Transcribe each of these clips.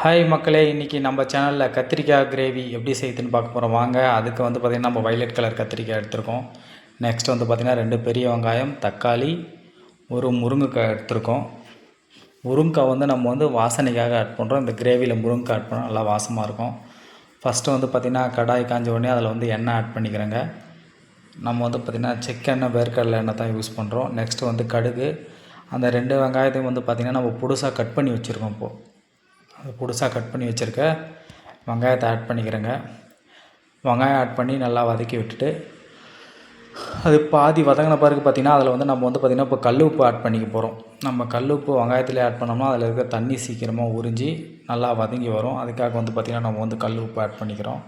Hi மக்களே, இன்றைக்கி நம்ம சேனலில் கத்திரிக்காய் கிரேவி எப்படி செய்யுதுன்னு பார்க்க போகிறோம். வாங்க. அதுக்கு வந்து பார்த்திங்கன்னா நம்ம வைலட் கலர் கத்திரிக்காய் எடுத்திருக்கோம். நெக்ஸ்ட் வந்து பார்த்திங்கன்னா 2 பெரிய வெங்காயம், தக்காளி, ஒரு முருங்கைக்காய் எடுத்திருக்கோம். முருங்கைக்காய் வந்து நம்ம வந்து வாசனைக்காக ஆட் பண்ணுறோம். இந்த கிரேவியில் முருங்கைக்காய் ஆட் பண்ணால் நல்லா வாசமாக இருக்கும். ஃபஸ்ட்டு வந்து பார்த்திங்கன்னா கடாய் காஞ்ச உடனே அதில் வந்து எண்ணெய் ஆட் பண்ணிக்கிறேங்க. நம்ம வந்து பார்த்திங்கன்னா செக்கெண்ணெய், வேர்க்கடலை எண்ணெய் தான் யூஸ் பண்ணுறோம். நெக்ஸ்ட்டு வந்து கடுகு. அந்த 2 வெங்காயத்தையும் வந்து பார்த்திங்கன்னா நம்ம புதுசாக கட் பண்ணி வச்சுருக்கோம். இப்போது அது புதுசாக கட் பண்ணி வச்சுருக்க வெங்காயத்தை ஆட் பண்ணிக்கிறேங்க. வெங்காயம் ஆட் பண்ணி நல்லா வதக்கி விட்டுட்டு அது பாதி வதங்கின பிறகு பார்த்திங்கன்னா அதில் வந்து நம்ம வந்து பார்த்திங்கன்னா இப்போ கல் உப்பு ஆட் பண்ணிக்க போகிறோம். நம்ம கல் உப்பு வெங்காயத்தில் ஆட் பண்ணோம்னா அதில் இருக்க தண்ணி சீக்கிரமாக உறிஞ்சி நல்லா வதங்கி வரும். அதுக்காக வந்து பார்த்திங்கன்னா நம்ம வந்து கல் உப்பு ஆட் பண்ணிக்கிறோம்.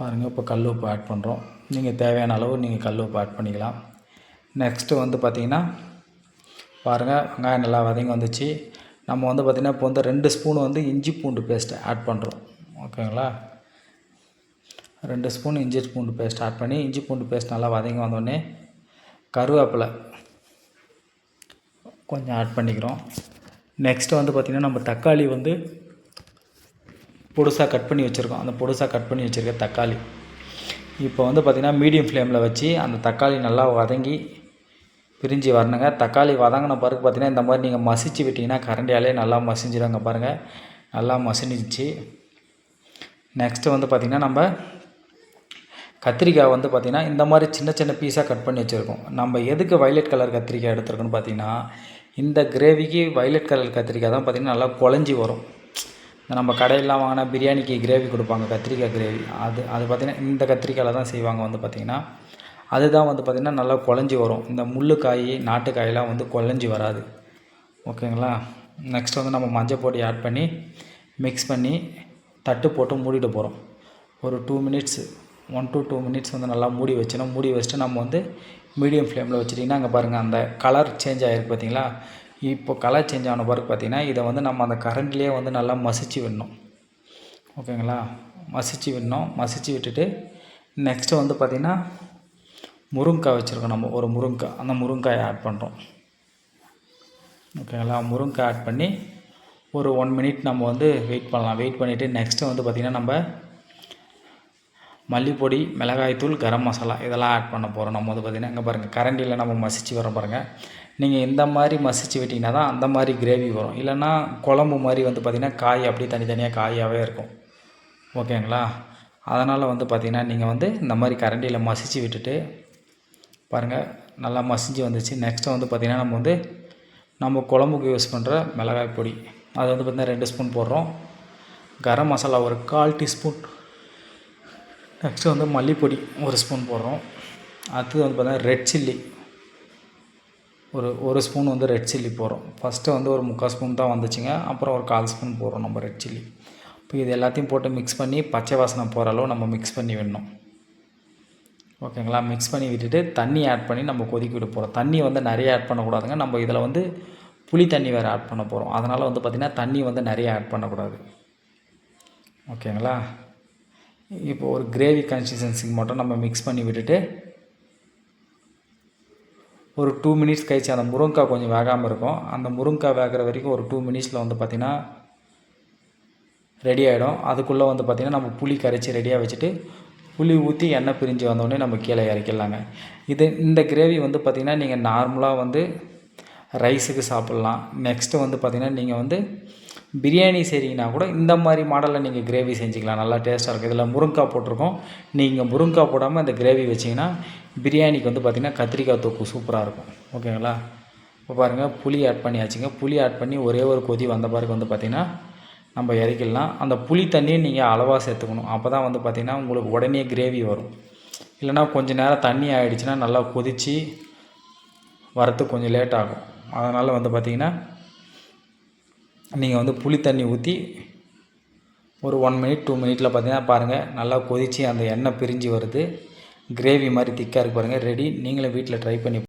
பாருங்கள், இப்போ கல் உப்பு ஆட் பண்ணுறோம். நீங்கள் தேவையான அளவு நீங்கள் கல் உப்பு ஆட் பண்ணிக்கலாம். நெக்ஸ்ட்டு வந்து பார்த்திங்கன்னா பாருங்கள், வெங்காயம் நல்லா வதங்கி வந்துச்சு. நம்ம வந்து பார்த்திங்கன்னா இப்போ வந்து 2 ஸ்பூன் வந்து இஞ்சி பூண்டு பேஸ்ட்டு ஆட் பண்ணுறோம். ஓகேங்களா? 2 ஸ்பூன் இஞ்சி பூண்டு பேஸ்ட் ஆட் பண்ணி இஞ்சி பூண்டு பேஸ்ட் நல்லா வதங்கி வந்தோடனே கருவேப்பிலை கொஞ்சம் ஆட் பண்ணிக்கிறோம். நெக்ஸ்ட்டு வந்து பார்த்திங்கன்னா நம்ம தக்காளி வந்து பொடுசாக கட் பண்ணி வச்சுருக்கோம். அந்த பொடுசாக கட் பண்ணி வச்சுருக்க தக்காளி இப்போ வந்து பார்த்திங்கன்னா மீடியம் ஃப்ளேமில் வச்சு அந்த தக்காளி நல்லா வதங்கி பிரிஞ்சு வரணுங்க. தக்காளி வதங்கின பிறகு பார்த்திங்கன்னா இந்த மாதிரி நீங்கள் மசிச்சு விட்டிங்கன்னா கரண்டியாலே நல்லா மசிஞ்சிடுங்க. பாருங்கள், நல்லா மசிஞ்சிச்சு. நெக்ஸ்ட்டு வந்து பார்த்திங்கன்னா நம்ம கத்திரிக்காய் வந்து பார்த்திங்கன்னா இந்த மாதிரி சின்ன சின்ன பீஸாக கட் பண்ணி வச்சுருக்கோம். நம்ம எதுக்கு வைலட் கலர் கத்திரிக்காய் எடுத்துருக்கோன்னு பார்த்திங்கன்னா இந்த கிரேவிக்கு வைலட் கலர் கத்திரிக்காய் தான் பார்த்திங்கன்னா நல்லா குழஞ்சி வரும். நம்ம கடையெல்லாம் வாங்கினா பிரியாணிக்கு கிரேவி கொடுப்பாங்க, கத்திரிக்காய் கிரேவி. அது பார்த்திங்கன்னா இந்த கத்திரிக்காயில் தான் செய்வாங்க. வந்து பார்த்திங்கன்னா அதுதான் வந்து பார்த்திங்கன்னா நல்லா குழஞ்சி வரும். இந்த முள்ளுக்காய், நாட்டுக்காயெல்லாம் வந்து குழஞ்சி வராது. ஓகேங்களா? நெக்ஸ்ட் வந்து நம்ம மஞ்சள் பொடி ஆட் பண்ணி மிக்ஸ் பண்ணி தட்டு போட்டு மூடிட்டு போகிறோம். ஒரு 2 மினிட்ஸ் 1 to 2 மினிட்ஸ் வந்து நல்லா மூடி வச்சிடணும். மூடி வச்சுட்டு நம்ம வந்து மீடியம் ஃப்ளேமில் வச்சுட்டிங்கன்னா அங்கே பாருங்கள் அந்த கலர் சேஞ்ச் ஆகிருக்கு பார்த்திங்களா? இப்போ கலர் சேஞ்ச் ஆன பிறகு பார்த்திங்கன்னா இதை வந்து நம்ம அந்த கரண்ட்லேயே வந்து நல்லா மசிச்சு விடணும். ஓகேங்களா? மசிச்சு விடணும். மசிச்சு விட்டுட்டு நெக்ஸ்ட்டு வந்து பார்த்திங்கன்னா முருங்கைக்காய் வச்சுருக்கோம். நம்ம ஒரு முருங்கைக்காய், அந்த முருங்கைக்காயை ஆட் பண்ணுறோம். ஓகேங்களா? முருங்கைக்காய் ஆட் பண்ணி ஒரு 1 மினிட் நம்ம வந்து வெயிட் பண்ணலாம். வெயிட் பண்ணிவிட்டு நெக்ஸ்ட்டு வந்து பார்த்திங்கன்னா நம்ம மல்லிப்பொடி, மிளகாய்த்தூள், கரம் மசாலா இதெல்லாம் ஆட் பண்ண போகிறோம். நம்ம வந்து பார்த்திங்கன்னா இங்கே பாருங்கள் கரண்டியில் நம்ம மசிச்சு வர பாருங்கள். நீங்கள் இந்த மாதிரி மசிச்சு விட்டிங்கன்னா தான் அந்த மாதிரி கிரேவி வரும். இல்லைன்னா குழம்பு மாதிரி வந்து பார்த்திங்கன்னா காய் அப்படியே தனித்தனியாக காயாகவே இருக்கும். ஓகேங்களா? அதனால் வந்து பார்த்திங்கன்னா நீங்கள் வந்து இந்த மாதிரி கரண்டியில் மசிச்சு விட்டுட்டு பாருங்கள் நல்லா மசிஞ்சு வந்துச்சு. நெக்ஸ்ட்டு வந்து பார்த்திங்கன்னா நம்ம குழம்புக்கு யூஸ் பண்ணுற மிளகாய் பொடி அது வந்து பார்த்திங்கன்னா 2 ஸ்பூன் போடுறோம். கரம் மசாலா ஒரு 1/4 டீஸ்பூன். நெக்ஸ்ட்டு வந்து மல்லிப்பொடி 1 ஸ்பூன் போடுறோம். அடுத்தது வந்து பார்த்திங்கன்னா ரெட் சில்லி ஒரு ஸ்பூன் வந்து ரெட் சில்லி போடுறோம். ஃபஸ்ட்டு வந்து ஒரு 3/4 ஸ்பூன் தான் வந்துச்சுங்க. அப்புறம் ஒரு 1/4 ஸ்பூன் போடுறோம் நம்ம ரெட் சில்லி. இப்போ இது எல்லாத்தையும் போட்டு மிக்ஸ் பண்ணி பச்சை வாசனை போகிற அளவு நம்ம மிக்ஸ் பண்ணி விடணும். ஓகேங்களா? மிக்ஸ் பண்ணி விட்டுட்டு தண்ணி ஆட் பண்ணி நம்ம கொதிக்க விட போகிறோம். தண்ணி வந்து நிறைய ஆட் பண்ணக்கூடாதுங்க. நம்ம இதில் வந்து புளி தண்ணி வேறு ஆட் பண்ண போகிறோம். அதனால் வந்து பார்த்திங்கன்னா தண்ணி வந்து நிறைய ஆட் பண்ணக்கூடாது. ஓகேங்களா? இப்போ ஒரு கிரேவி கன்சிஸ்டன்சிக்கு மட்டும் நம்ம மிக்ஸ் பண்ணி விட்டுட்டு ஒரு 2 மினிட்ஸ் கழிச்சு அந்த முருங்கைக்காய் கொஞ்சம் வேகாமல் இருக்கும். அந்த முருங்கைக்காய் வேகிற வரைக்கும் ஒரு 2 மினிட்ஸில் வந்து பார்த்திங்கன்னா ரெடி ஆகிடும். அதுக்குள்ளே வந்து பார்த்திங்கன்னா நம்ம புளி கரைச்சி ரெடியாக வச்சுட்டு புளி ஊற்றி எண்ணெய் பிரிஞ்சு வந்தோடனே நம்ம கீழே இறக்கிடலாங்க. இந்த கிரேவி வந்து பார்த்திங்கன்னா நீங்கள் நார்மலாக வந்து ரைஸுக்கு சாப்பிட்லாம். நெக்ஸ்ட்டு வந்து பார்த்திங்கன்னா நீங்கள் வந்து பிரியாணி செய்கிறீங்கன்னா கூட இந்த மாதிரி மாடலில் நீங்கள் கிரேவி செஞ்சுக்கலாம். நல்லா டேஸ்ட்டாக இருக்கும். இதில் முருங்கைக்காய் போட்டிருக்கோம். நீங்கள் முருங்கைக்காய் போடாமல் இந்த கிரேவி வச்சிங்கன்னா பிரியாணிக்கு வந்து பார்த்திங்கன்னா கத்திரிக்காய் தொக்கு சூப்பராக இருக்கும். ஓகேங்களா? இப்போ பாருங்கள் புளி ஆட் பண்ணியாச்சுங்க. புளி ஆட் பண்ணி ஒரே ஒரு கொதி வந்த பிறகு வந்து பார்த்திங்கன்னா நம்ம இறக்கிடலாம். அந்த புளி தண்ணியை நீங்கள் அளவாக சேர்த்துக்கணும். அப்போ தான் வந்து பார்த்திங்கன்னா உங்களுக்கு உடனே கிரேவி வரும். இல்லைனா கொஞ்சம் நேரம் தண்ணி ஆகிடுச்சுன்னா நல்லா கொதித்து வரத்துக்கு கொஞ்சம் லேட் ஆகும். அதனால் வந்து பார்த்திங்கன்னா நீங்கள் வந்து புளி தண்ணி ஊற்றி ஒரு 1 மினிட் 2 மினிட்டில் பார்த்திங்கன்னா பாருங்கள் நல்லா கொதித்து அந்த எண்ணெய் பிரிஞ்சு வருது. கிரேவி மாதிரி திக்காக இருக்குது பாருங்கள். ரெடி. நீங்களும் வீட்டில் ட்ரை பண்ணி